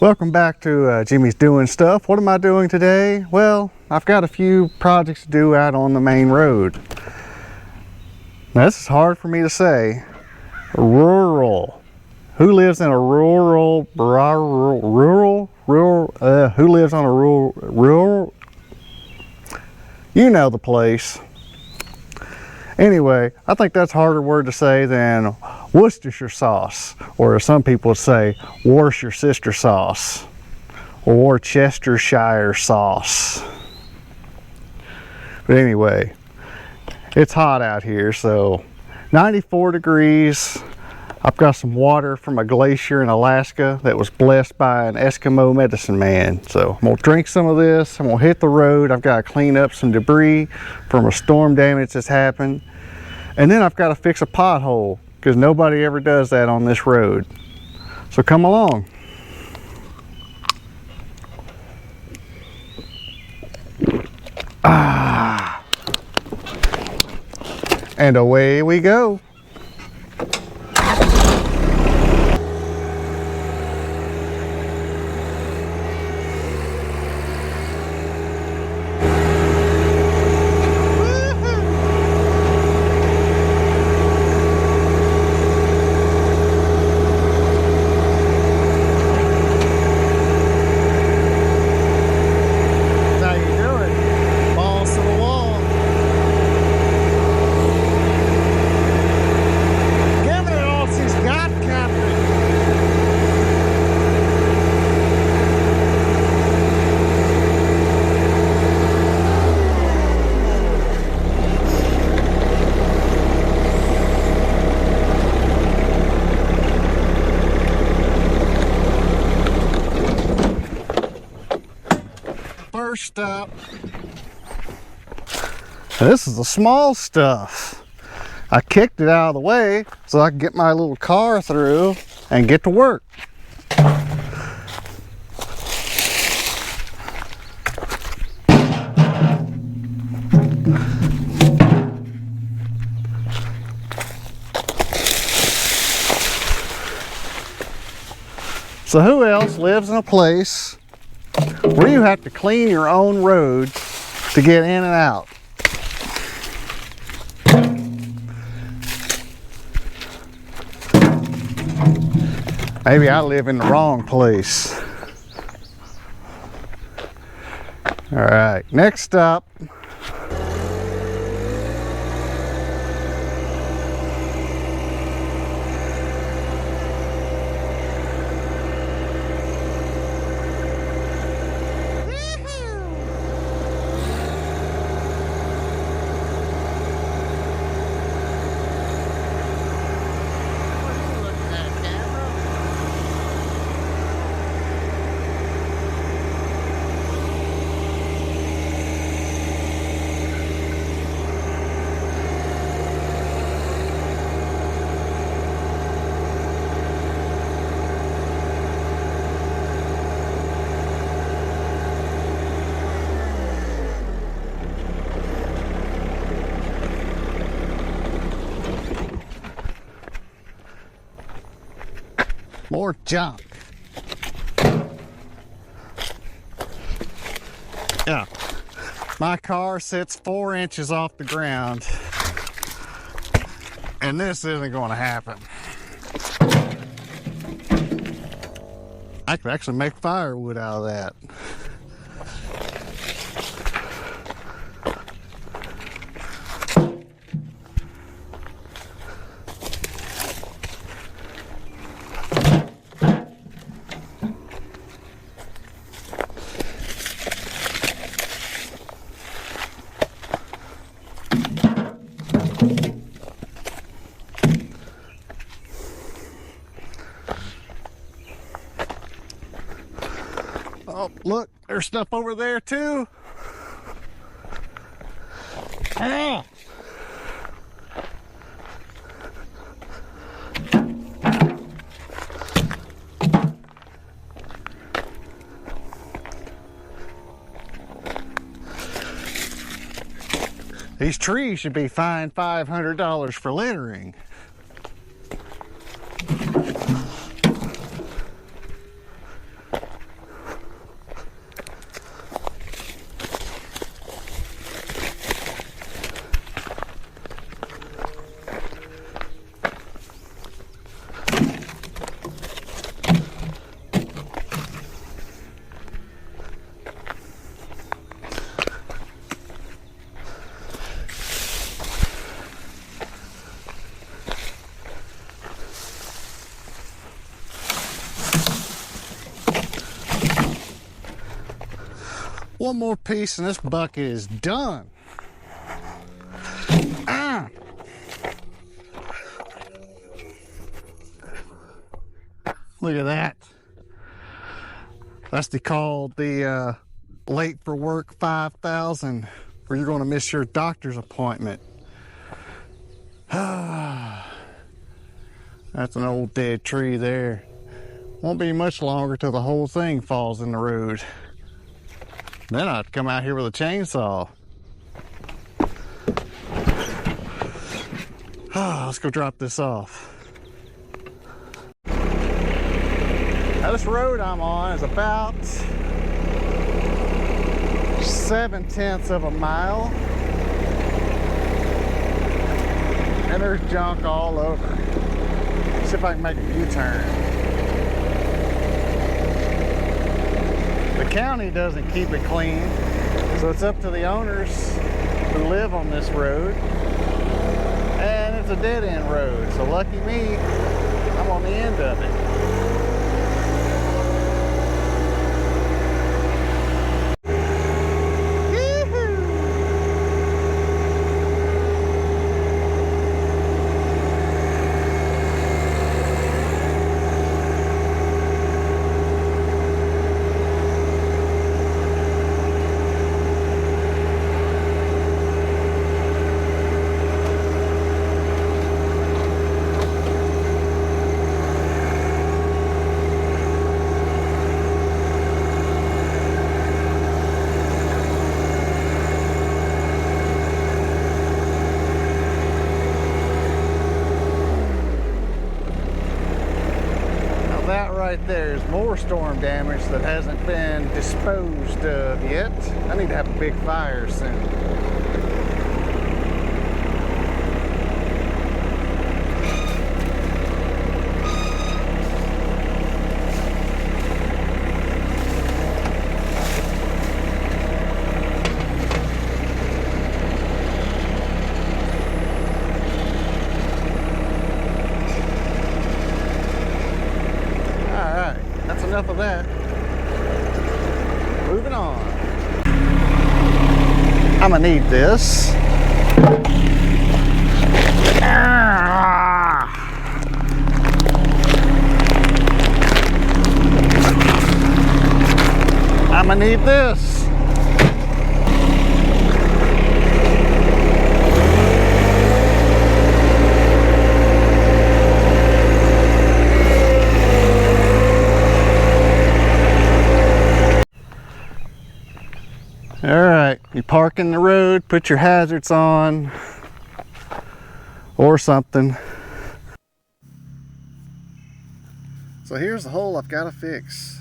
Welcome back to Jimmy's Doing Stuff. What am I doing today? Well, I've got a few projects to do out on the main road. Now this is hard for me to say. Rural. Who lives in a rural, who lives on a rural, you know the place. Anyway, I think that's a harder word to say than Worcestershire sauce, or as some people would say, Worcestershire sauce, or Chestershire sauce. But anyway, it's hot out here, so 94 degrees. I've got some water from a glacier in Alaska that was blessed by an Eskimo medicine man. So I'm gonna drink some of this, I'm gonna hit the road. I've got to clean up some debris from a storm damage that's happened. And then I've got to fix a pothole, because nobody ever does that on this road. So come along. And away we go. First stop. This is the small stuff. I kicked it out of the way so I can get my little car through and get to work. So who else lives in a place where you have to clean your own road to get in and out? Maybe I live in the wrong place. All right, next stop. More junk. Yeah, my car sits 4 inches off the ground, and this isn't going to happen. I could actually make firewood out of that. Oh, look, there's stuff over there too. Ah. These trees should be fined $500 for littering. One more piece and this bucket is done. Look at that. That's called the late for work 5,000, or you're going to miss your doctor's appointment. That's an old dead tree there. Won't be much longer till the whole thing falls in the road. Then I'd come out here with a chainsaw. Let's go drop this off. Now this road I'm on is about 7/10 of a mile. And there's junk all over. See if I can make a U-turn. The county doesn't keep it clean, so it's up to the owners who live on this road. And it's a dead-end road, so lucky me, I'm on the end of it. Right there is more storm damage that hasn't been disposed of yet. I need to have a big fire soon. Enough of that. Moving on. I'm gonna need this. I'm gonna need this. All right, you park in the road, put your hazards on or something. So here's the hole I've got to fix.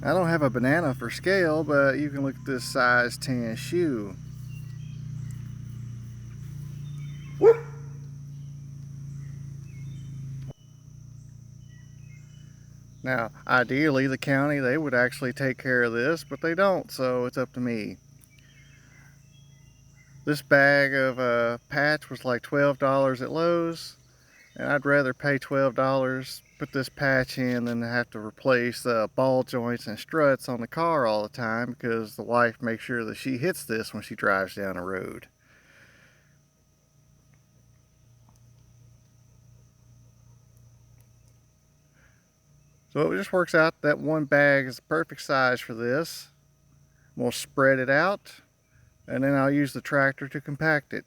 I don't have a banana for scale, but you can look at this size 10 shoe. Now, ideally, the county, they would actually take care of this, but they don't, so it's up to me. This bag of patch was like $12 at Lowe's, and I'd rather pay $12, put this patch in, than have to replace ball joints and struts on the car all the time, because the wife makes sure that she hits this when she drives down the road. So it just works out that one bag is the perfect size for this. We'll spread it out, and then I'll use the tractor to compact it.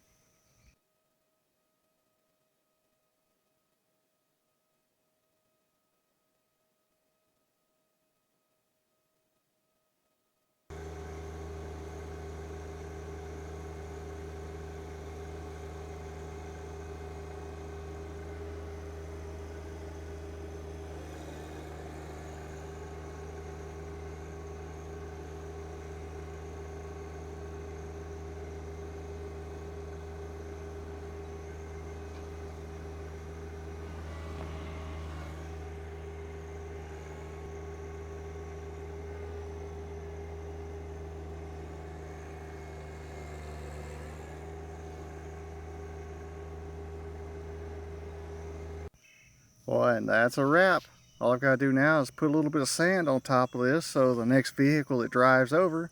Boy, and that's a wrap. All I've got to do now is put a little bit of sand on top of this so the next vehicle that drives over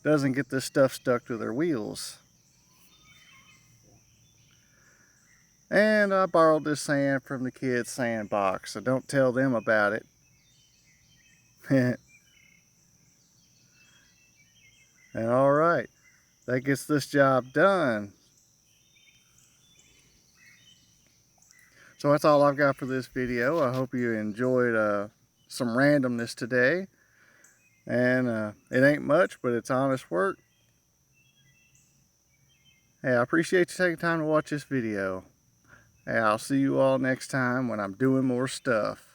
doesn't get this stuff stuck to their wheels. And I borrowed this sand from the kids' sandbox, so don't tell them about it. And alright, that gets this job done. So that's all I've got for this video. I hope you enjoyed some randomness today. And it ain't much, but it's honest work. Hey, I appreciate you taking time to watch this video. Hey, I'll see you all next time when I'm doing more stuff.